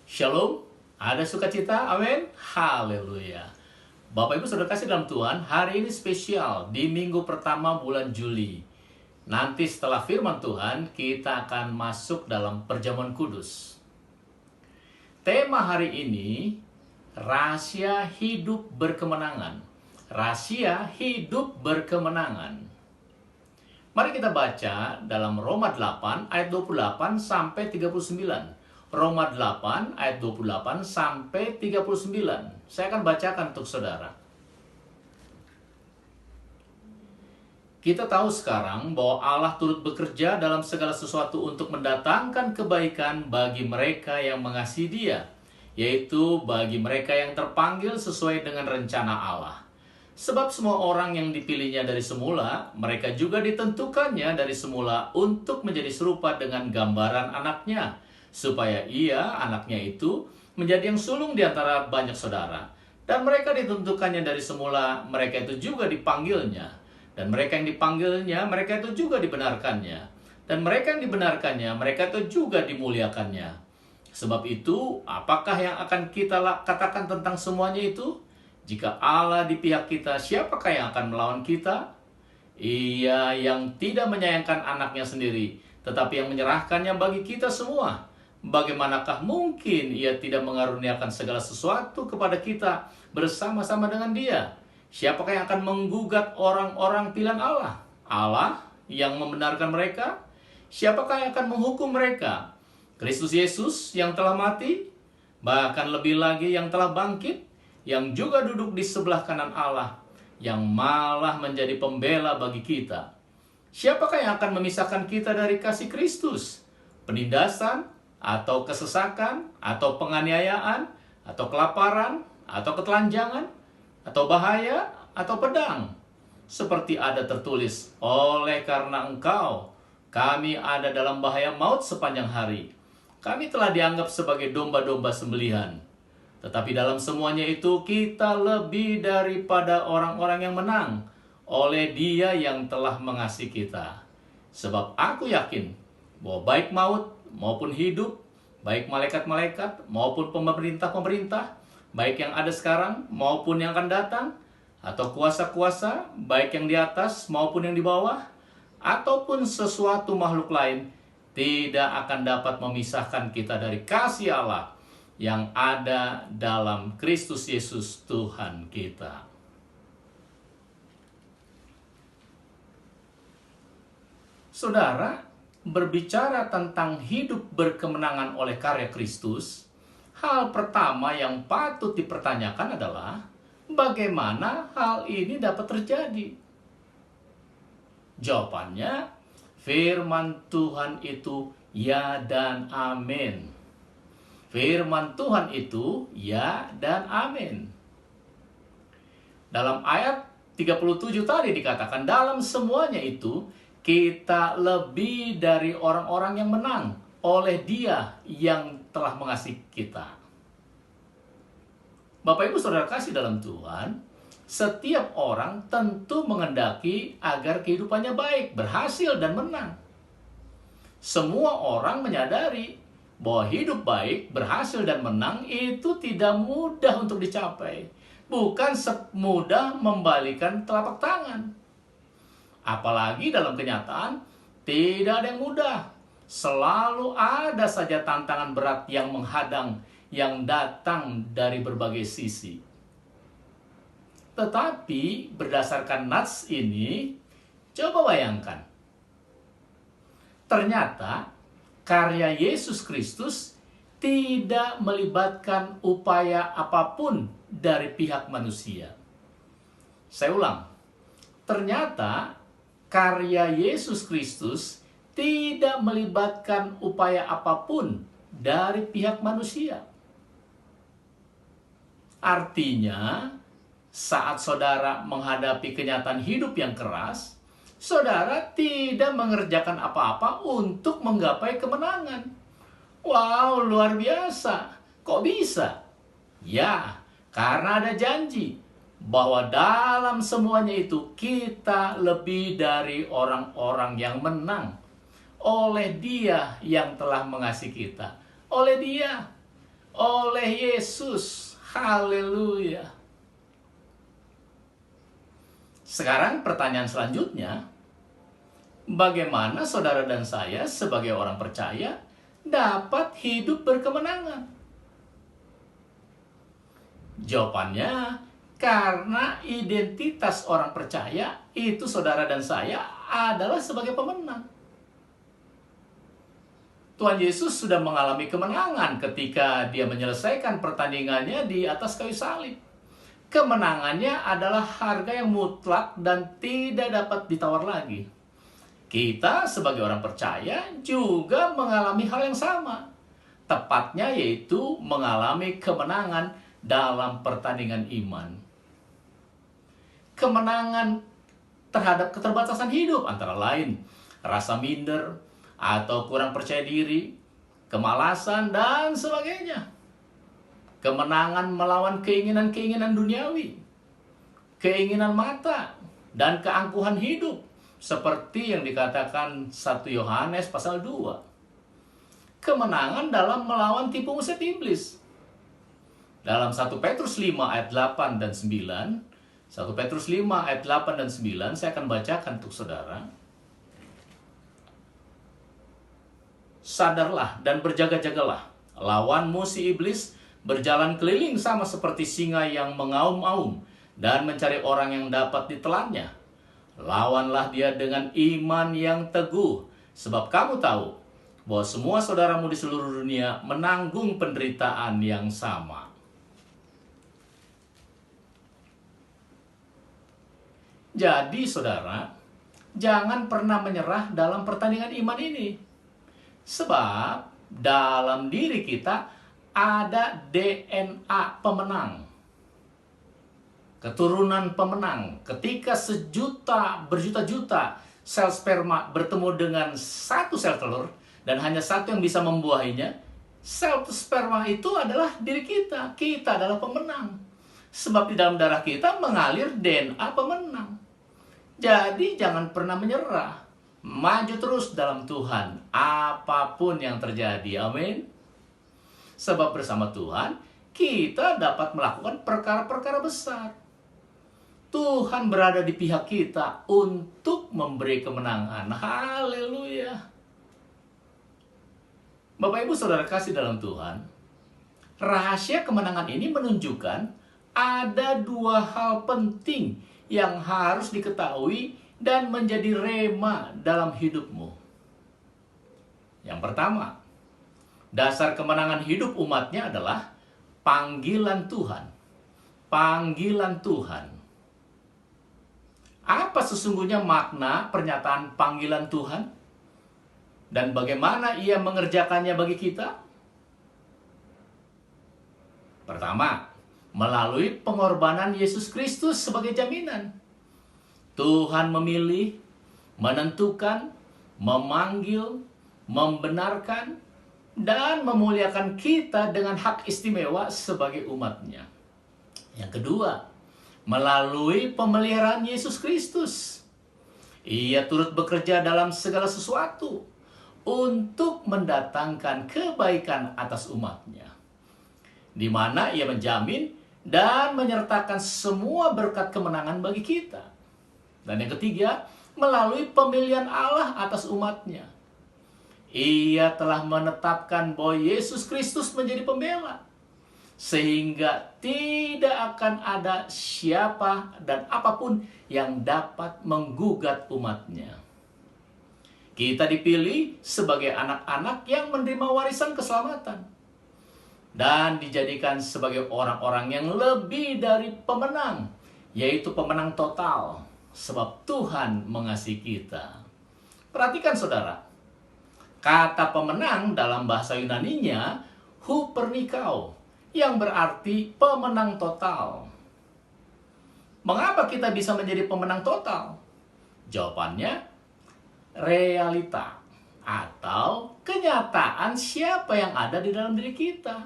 Shalom, ada sukacita, amin, haleluya. Bapak Ibu Saudara kasih dalam Tuhan, hari ini spesial di minggu pertama bulan Juli. Nanti setelah firman Tuhan, kita akan masuk dalam perjamuan kudus. Tema hari ini, rahasia hidup berkemenangan. Rahasia hidup berkemenangan. Mari kita baca dalam Roma 8 ayat 28 sampai 39. Roma 8 ayat 28 sampai 39. Saya akan bacakan untuk saudara. Kita tahu sekarang bahwa Allah turut bekerja dalam segala sesuatu untuk mendatangkan kebaikan bagi mereka yang mengasihi Dia, yaitu bagi mereka yang terpanggil sesuai dengan rencana Allah. Sebab semua orang yang dipilihnya dari semula, mereka juga ditentukannya dari semula untuk menjadi serupa dengan gambaran anaknya, supaya ia, anaknya itu, menjadi yang sulung di antara banyak saudara. Dan mereka ditentukannya dari semula, mereka itu juga dipanggilnya. Dan mereka yang dipanggilnya, mereka itu juga dibenarkannya. Dan mereka yang dibenarkannya, mereka itu juga dimuliakannya. Sebab itu, apakah yang akan kita katakan tentang semuanya itu? Jika Allah di pihak kita, siapakah yang akan melawan kita? Ia yang tidak menyayangkan anaknya sendiri, tetapi yang menyerahkannya bagi kita semua. Bagaimanakah mungkin ia tidak mengaruniakan segala sesuatu kepada kita bersama-sama dengan Dia? Siapakah yang akan menggugat orang-orang pilihan Allah? Allah yang membenarkan mereka? Siapakah yang akan menghukum mereka? Kristus Yesus yang telah mati, bahkan lebih lagi yang telah bangkit, yang juga duduk di sebelah kanan Allah, yang malah menjadi pembela bagi kita. Siapakah yang akan memisahkan kita dari kasih Kristus? Penindasan, atau kesesakan, atau penganiayaan, atau kelaparan, atau ketelanjangan, atau bahaya, atau pedang. Seperti ada tertulis, oleh karena engkau, kami ada dalam bahaya maut sepanjang hari. Kami telah dianggap sebagai domba-domba sembelihan. Tetapi dalam semuanya itu, kita lebih daripada orang-orang yang menang, oleh Dia yang telah mengasihi kita. Sebab aku yakin, bahwa baik maut maupun hidup, baik malaikat-malaikat maupun pemerintah-pemerintah, baik yang ada sekarang maupun yang akan datang, atau kuasa-kuasa, baik yang di atas maupun yang di bawah, ataupun sesuatu makhluk lain, tidak akan dapat memisahkan kita dari kasih Allah yang ada dalam Kristus Yesus Tuhan kita. Saudara, berbicara tentang hidup berkemenangan oleh karya Kristus, hal pertama yang patut dipertanyakan adalah bagaimana hal ini dapat terjadi? Jawabannya, firman Tuhan itu ya dan amin. Firman Tuhan itu ya dan amin. Dalam ayat 37 tadi dikatakan, dalam semuanya itu kita lebih dari orang-orang yang menang oleh Dia yang telah mengasihi kita. Bapak Ibu Saudara kasih dalam Tuhan, setiap orang tentu menghendaki agar kehidupannya baik, berhasil dan menang. Semua orang menyadari bahwa hidup baik, berhasil dan menang itu tidak mudah untuk dicapai. Bukan semudah membalikan telapak tangan. Apalagi dalam kenyataan, tidak ada yang mudah. Selalu ada saja tantangan berat yang menghadang, yang datang dari berbagai sisi. Tetapi berdasarkan nats ini, coba bayangkan. Ternyata karya Yesus Kristus tidak melibatkan upaya apapun dari pihak manusia. Saya ulang. Ternyata karya Yesus Kristus tidak melibatkan upaya apapun dari pihak manusia. Artinya, saat saudara menghadapi kenyataan hidup yang keras, saudara tidak mengerjakan apa-apa untuk menggapai kemenangan. Wow, luar biasa. Kok bisa? Ya, karena ada janji bahwa dalam semuanya itu kita lebih dari orang-orang yang menang oleh Dia yang telah mengasihi kita. Oleh Dia. oleh Yesus. Haleluya. Sekarang pertanyaan selanjutnya, bagaimana saudara dan saya sebagai orang percaya dapat hidup berkemenangan? Jawabannya, karena identitas orang percaya itu saudara dan saya adalah sebagai pemenang. Tuhan Yesus sudah mengalami kemenangan ketika dia menyelesaikan pertandingannya di atas kayu salib. Kemenangannya adalah harga yang mutlak dan tidak dapat ditawar lagi. Kita sebagai orang percaya juga mengalami hal yang sama. Tepatnya yaitu mengalami kemenangan dalam pertandingan iman. Kemenangan terhadap keterbatasan hidup antara lain rasa minder atau kurang percaya diri, kemalasan, dan sebagainya. Kemenangan melawan keinginan-keinginan duniawi, keinginan mata, dan keangkuhan hidup, seperti yang dikatakan 1 Yohanes pasal 2. Kemenangan dalam melawan tipu musik iblis. Dalam 1 Petrus 5 ayat 8 dan 9, 1 Petrus 5 ayat 8 dan 9, saya akan bacakan untuk saudara. Sadarlah dan berjaga-jagalah, lawanmu si iblis berjalan keliling sama seperti singa yang mengaum-aum dan mencari orang yang dapat ditelannya. Lawanlah dia dengan iman yang teguh, sebab kamu tahu bahwa semua saudaramu di seluruh dunia menanggung penderitaan yang sama. Jadi saudara, jangan pernah menyerah dalam pertandingan iman ini. Sebab dalam diri kita ada DNA pemenang. Keturunan pemenang. Ketika berjuta-juta sel sperma bertemu dengan satu sel telur, dan hanya satu yang bisa membuahinya, sel sperma itu adalah diri kita. Kita adalah pemenang. Sebab di dalam darah kita mengalir DNA pemenang. Jadi jangan pernah menyerah. Maju terus dalam Tuhan, apapun yang terjadi. Amin. Sebab bersama Tuhan, kita dapat melakukan perkara-perkara besar. Tuhan berada di pihak kita untuk memberi kemenangan. Haleluya. Bapak Ibu Saudara kasih dalam Tuhan, rahasia kemenangan ini menunjukkan ada 2 hal penting yang harus diketahui dan menjadi rema dalam hidupmu. Yang pertama, dasar kemenangan hidup umatnya adalah panggilan Tuhan. Panggilan Tuhan. Apa sesungguhnya makna pernyataan panggilan Tuhan? Dan bagaimana ia mengerjakannya bagi kita? Pertama, melalui pengorbanan Yesus Kristus sebagai jaminan. Tuhan memilih, menentukan, memanggil, membenarkan, dan memuliakan kita dengan hak istimewa sebagai umatnya. Yang kedua, melalui pemeliharaan Yesus Kristus. Ia turut bekerja dalam segala sesuatu untuk mendatangkan kebaikan atas umatnya, di mana ia menjamin dan menyertakan semua berkat kemenangan bagi kita. Dan yang ketiga, melalui pemilihan Allah atas umatnya. Ia telah menetapkan bahwa Yesus Kristus menjadi pembela, sehingga tidak akan ada siapa dan apapun yang dapat menggugat umatnya. Kita dipilih sebagai anak-anak yang menerima warisan keselamatan dan dijadikan sebagai orang-orang yang lebih dari pemenang, yaitu pemenang total. Sebab Tuhan mengasihi kita. Perhatikan saudara, kata pemenang dalam bahasa Yunaninya hupernikao, yang berarti pemenang total. Mengapa kita bisa menjadi pemenang total? Jawabannya, realita atau kenyataan siapa yang ada di dalam diri kita.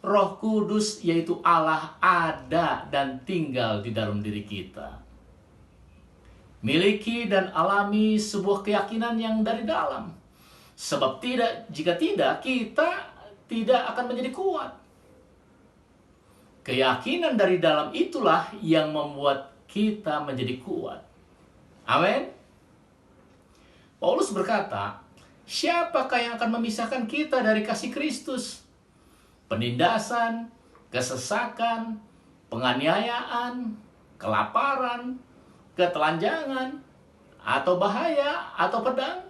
Roh Kudus yaitu Allah ada dan tinggal di dalam diri kita. Miliki dan alami sebuah keyakinan yang dari dalam. Sebab jika tidak, kita tidak akan menjadi kuat. Keyakinan dari dalam itulah yang membuat kita menjadi kuat. Amin. Paulus berkata, siapakah yang akan memisahkan kita dari kasih Kristus? Penindasan, kesesakan, penganiayaan, kelaparan, ketelanjangan, atau bahaya, atau pedang?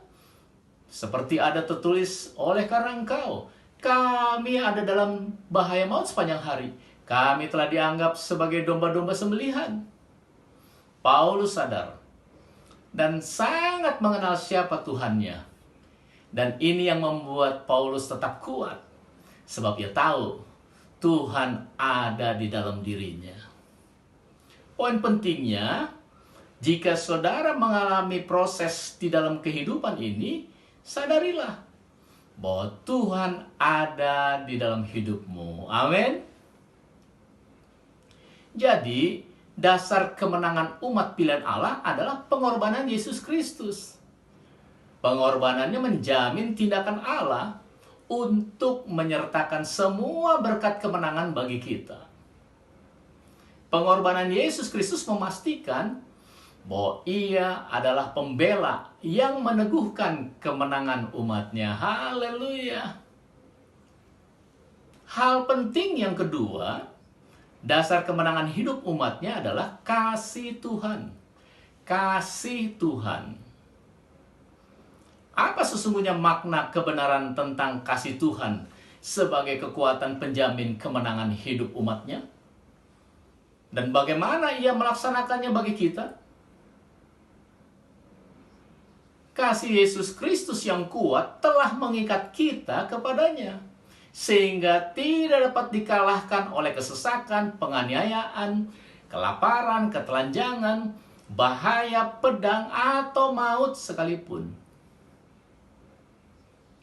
Seperti ada tertulis, oleh karena engkau, kami ada dalam bahaya maut sepanjang hari. Kami telah dianggap sebagai domba-domba sembelihan. Paulus sadar dan sangat mengenal siapa Tuhannya. Dan ini yang membuat Paulus tetap kuat. Sebab ia tahu Tuhan ada di dalam dirinya. Poin pentingnya, jika saudara mengalami proses di dalam kehidupan ini, sadarilah bahwa Tuhan ada di dalam hidupmu. Amin. Jadi, dasar kemenangan umat pilihan Allah adalah pengorbanan Yesus Kristus. Pengorbanannya menjamin tindakan Allah untuk menyertakan semua berkat kemenangan bagi kita. Pengorbanan Yesus Kristus memastikan bahwa ia adalah pembela yang meneguhkan kemenangan umatnya. Haleluya. Hal penting yang kedua, dasar kemenangan hidup umatnya adalah kasih Tuhan. Kasih Tuhan. Apa sesungguhnya makna kebenaran tentang kasih Tuhan sebagai kekuatan penjamin kemenangan hidup umatnya? Dan bagaimana ia melaksanakannya bagi kita? Kasih Yesus Kristus yang kuat telah mengikat kita kepadanya, sehingga tidak dapat dikalahkan oleh kesesakan, penganiayaan, kelaparan, ketelanjangan, bahaya, pedang, atau maut sekalipun.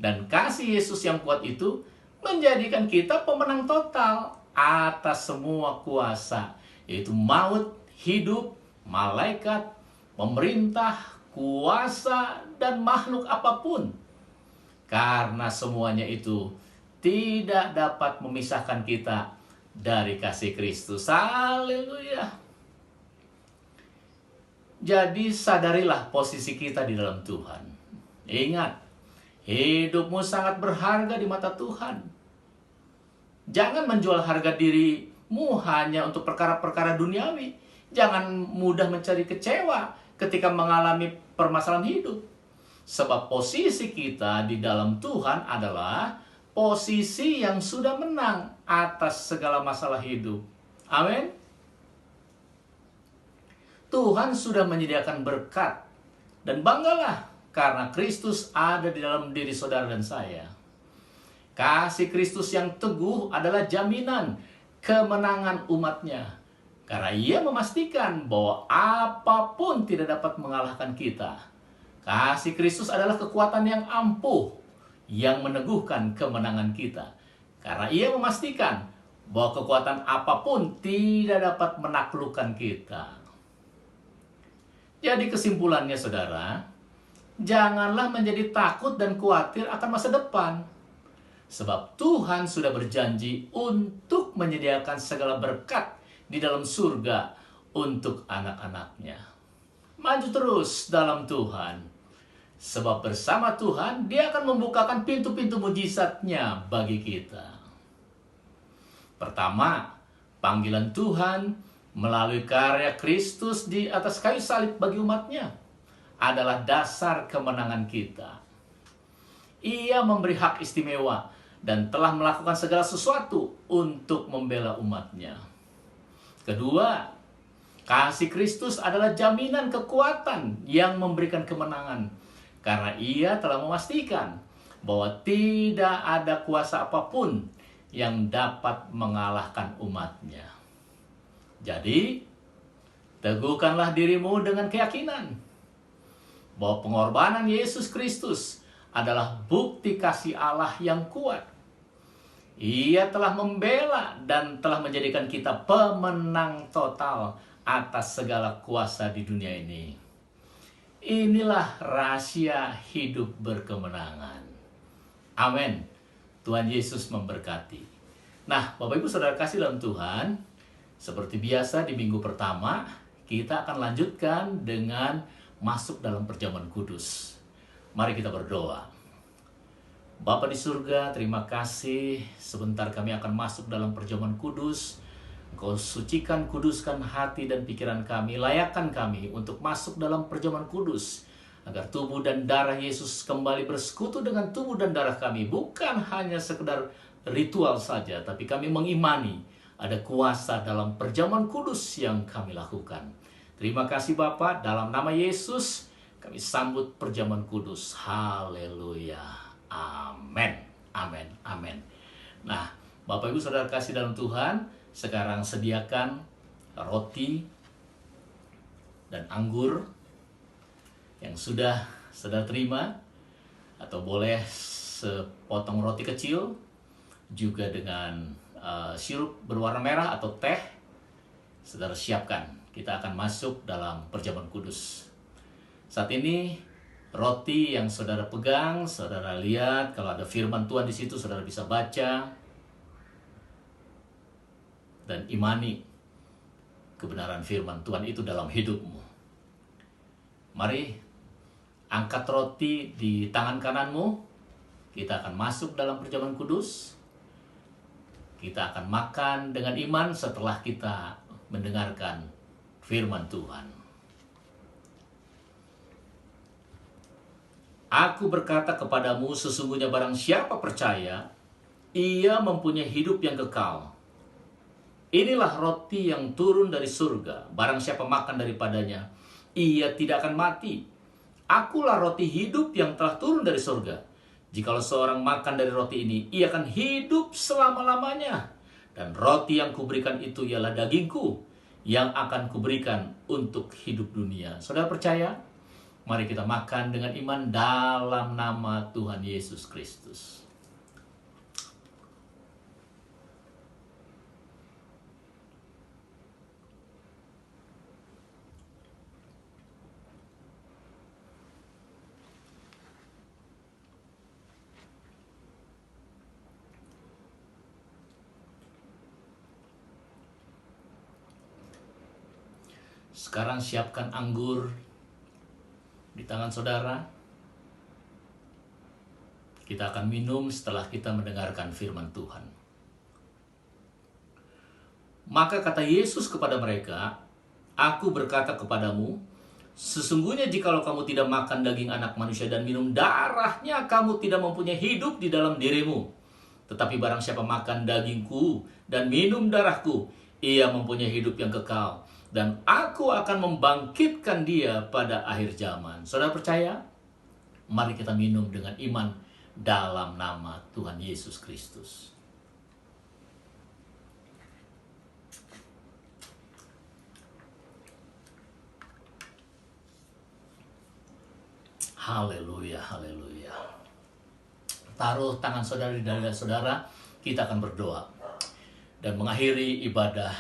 Dan kasih Yesus yang kuat itu menjadikan kita pemenang total atas semua kuasa, yaitu maut, hidup, malaikat, pemerintah, kuasa, dan makhluk apapun. Karena semuanya itu tidak dapat memisahkan kita dari kasih Kristus. Haleluya. Jadi sadarilah posisi kita di dalam Tuhan. Ingat, hidupmu sangat berharga di mata Tuhan. Jangan menjual harga dirimu hanya untuk perkara-perkara duniawi. Jangan mudah mencari kecewa ketika mengalami permasalahan hidup. Sebab posisi kita di dalam Tuhan adalah posisi yang sudah menang atas segala masalah hidup. Amin. Tuhan sudah menyediakan berkat. Dan banggalah karena Kristus ada di dalam diri saudara dan saya. Kasih Kristus yang teguh adalah jaminan kemenangan umatnya. Karena ia memastikan bahwa apapun tidak dapat mengalahkan kita. Kasih Kristus adalah kekuatan yang ampuh yang meneguhkan kemenangan kita. Karena ia memastikan bahwa kekuatan apapun tidak dapat menaklukkan kita. Jadi kesimpulannya saudara, janganlah menjadi takut dan khawatir akan masa depan. Sebab Tuhan sudah berjanji untuk menyediakan segala berkat di dalam surga untuk anak-anaknya. Maju terus dalam Tuhan. Sebab bersama Tuhan, Dia akan membukakan pintu-pintu mujizatnya bagi kita. Pertama, panggilan Tuhan melalui karya Kristus di atas kayu salib bagi umatnya adalah dasar kemenangan kita. Ia memberi hak istimewa dan telah melakukan segala sesuatu untuk membela umatnya. Kedua, kasih Kristus adalah jaminan kekuatan yang memberikan kemenangan. Karena ia telah memastikan bahwa tidak ada kuasa apapun yang dapat mengalahkan umatnya. Jadi, teguhkanlah dirimu dengan keyakinan bahwa pengorbanan Yesus Kristus adalah bukti kasih Allah yang kuat. Ia telah membela dan telah menjadikan kita pemenang total atas segala kuasa di dunia ini. Inilah rahasia hidup berkemenangan. Amin. Tuhan Yesus memberkati. Nah, Bapak Ibu Saudara kasih dalam Tuhan, seperti biasa di minggu pertama, kita akan lanjutkan dengan masuk dalam perjamuan kudus. Mari kita berdoa. Bapa di surga, terima kasih. Sebentar kami akan masuk dalam perjamuan kudus. Engkau sucikan, kuduskan hati dan pikiran kami, layakkan kami untuk masuk dalam perjamuan kudus. Agar tubuh dan darah Yesus kembali bersekutu dengan tubuh dan darah kami. Bukan hanya sekedar ritual saja, tapi kami mengimani ada kuasa dalam perjamuan kudus yang kami lakukan. Terima kasih Bapa, dalam nama Yesus kami sambut perjamuan kudus. Haleluya. Amin. Amin. Amin. Nah, Bapak Ibu Saudara kasih dalam Tuhan, sekarang sediakan roti dan anggur yang sudah saudara terima, atau boleh sepotong roti kecil juga dengan sirup berwarna merah atau teh. Saudara siapkan, kita akan masuk dalam perjamuan kudus. Saat ini roti yang saudara pegang, saudara lihat kalau ada firman Tuhan di situ, saudara bisa baca dan imani kebenaran firman Tuhan itu dalam hidupmu. Mari angkat roti di tangan kananmu. Kita akan masuk dalam perjamuan kudus. Kita akan makan dengan iman setelah kita mendengarkan firman Tuhan. Aku berkata kepadamu, sesungguhnya barang siapa percaya, ia mempunyai hidup yang kekal. Inilah roti yang turun dari surga. Barang siapa makan daripadanya, ia tidak akan mati. Akulah roti hidup yang telah turun dari surga. Jikalau seorang makan dari roti ini, ia akan hidup selama-lamanya. Dan roti yang kuberikan itu ialah dagingku, yang akan kuberikan untuk hidup dunia. Saudara percaya? Mari kita makan dengan iman dalam nama Tuhan Yesus Kristus. Sekarang siapkan anggur di tangan saudara. Kita akan minum setelah kita mendengarkan firman Tuhan. Maka kata Yesus kepada mereka, Aku berkata kepadamu, sesungguhnya jikalau kamu tidak makan daging anak manusia dan minum darahnya, kamu tidak mempunyai hidup di dalam dirimu. Tetapi barang siapa makan dagingku dan minum darahku, ia mempunyai hidup yang kekal. Dan aku akan membangkitkan dia pada akhir zaman. Saudara percaya? Mari kita minum dengan iman dalam nama Tuhan Yesus Kristus. Haleluya, haleluya. Taruh tangan saudara di dada saudara, kita akan berdoa dan mengakhiri ibadah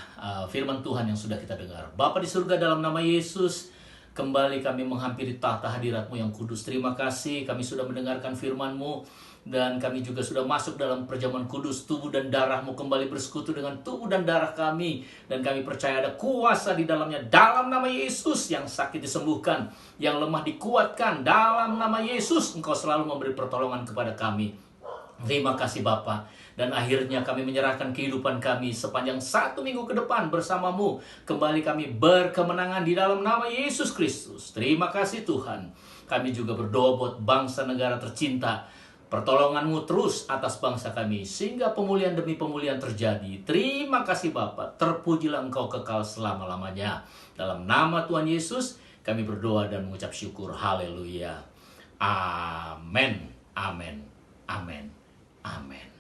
firman Tuhan yang sudah kita dengar. Bapa di surga, dalam nama Yesus, kembali kami menghampiri tahta hadirat-Mu yang kudus. Terima kasih kami sudah mendengarkan firman-Mu, dan kami juga sudah masuk dalam perjamuan kudus. Tubuh dan darah-Mu kembali bersekutu dengan tubuh dan darah kami, dan kami percaya ada kuasa di dalamnya. Dalam nama Yesus, yang sakit disembuhkan, yang lemah dikuatkan. Dalam nama Yesus, Engkau selalu memberi pertolongan kepada kami. Terima kasih Bapa. Dan akhirnya kami menyerahkan kehidupan kami sepanjang 1 minggu ke depan bersama-Mu. Kembali kami berkemenangan di dalam nama Yesus Kristus. Terima kasih Tuhan. Kami juga berdoa buat bangsa negara tercinta. Pertolongan-Mu terus atas bangsa kami, sehingga pemulihan demi pemulihan terjadi. Terima kasih Bapa. Terpujilah Engkau kekal selama-lamanya. Dalam nama Tuhan Yesus kami berdoa dan mengucap syukur. Haleluya. Amin. Amin. Amin. Amin.